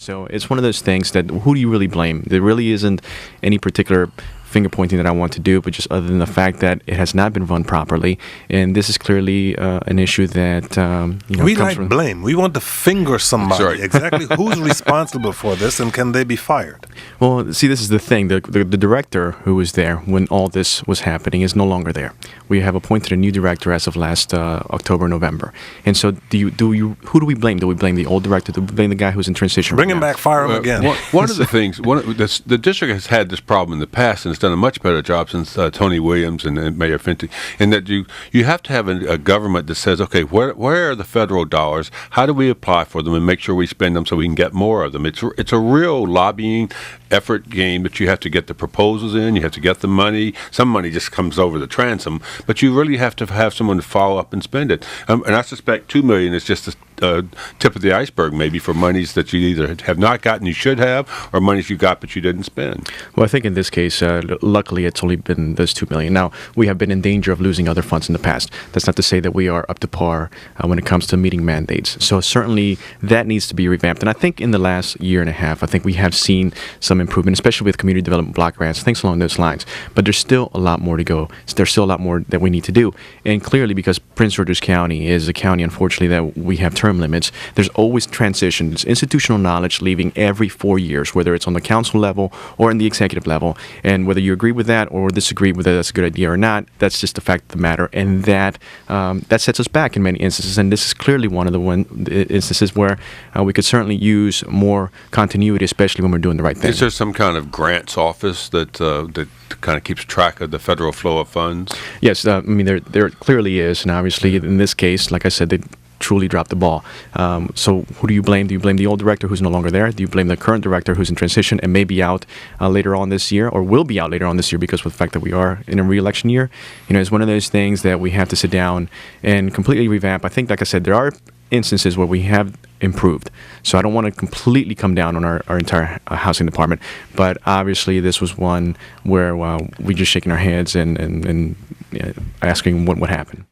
So it's one of those things that who do you really blame? There really isn't any particular finger pointing that I want to do, but just other than the fact that it has not been run properly, and this is clearly an issue that we comes like from blame. We want to finger somebody. Sorry. Exactly who's responsible for this, and can they be fired? Well, see, this is the thing. The director who was there when all this was happening is no longer there. We have appointed a new director as of last October, November. And so, who do we blame? Do we blame the old director? Do we blame the guy who's in transition? Bring right him now? back, fire him again. One of the things, the district has had this problem in the past, and it's done a much better job since Tony Williams and Mayor Fenty, in that you have to have a government that says, okay, where are the federal dollars? How do we apply for them and make sure we spend them so we can get more of them? It's a real lobbying effort game that you have to get the proposals in, you have to get the money. Some money just comes over the transom, but you really have to have someone to follow up and spend it. And I suspect $2 million is just the tip of the iceberg, maybe, for monies that you either have not gotten you should have, or monies you got but you didn't spend. Well, I think in this case, luckily, it's only been those $2 million. Now, we have been in danger of losing other funds in the past. That's not to say that we are up to par when it comes to meeting mandates. So certainly that needs to be revamped. And I think in the last year and a half, I think we have seen some improvement, especially with community development block grants, things along those lines. But there's still a lot more to go. There's still a lot more that we need to do. And clearly, because Prince George's County is a county, unfortunately, that we have term limits, there's always transitions, institutional knowledge leaving every 4 years, whether it's on the council level or in the executive level. And whether you agree with that or disagree whether that's a good idea or not, that's just the fact of the matter. And that sets us back in many instances. And this is clearly one of the instances where we could certainly use more continuity, especially when we're doing the right thing. Is there some kind of grants office that kind of keeps track of the federal flow of funds? Yes, I mean, there clearly is. And obviously, in this case, like I said, they truly dropped the ball. So who do you blame? Do you blame the old director who's no longer there? Do you blame the current director who's in transition and may be out later on this year, or will be out later on this year because of the fact that we are in a re-election year? It's one of those things that we have to sit down and completely revamp. I think, like I said, there are instances where we have improved. So I don't want to completely come down on our entire housing department, but obviously this was one where we just shaking our heads and asking what would happen.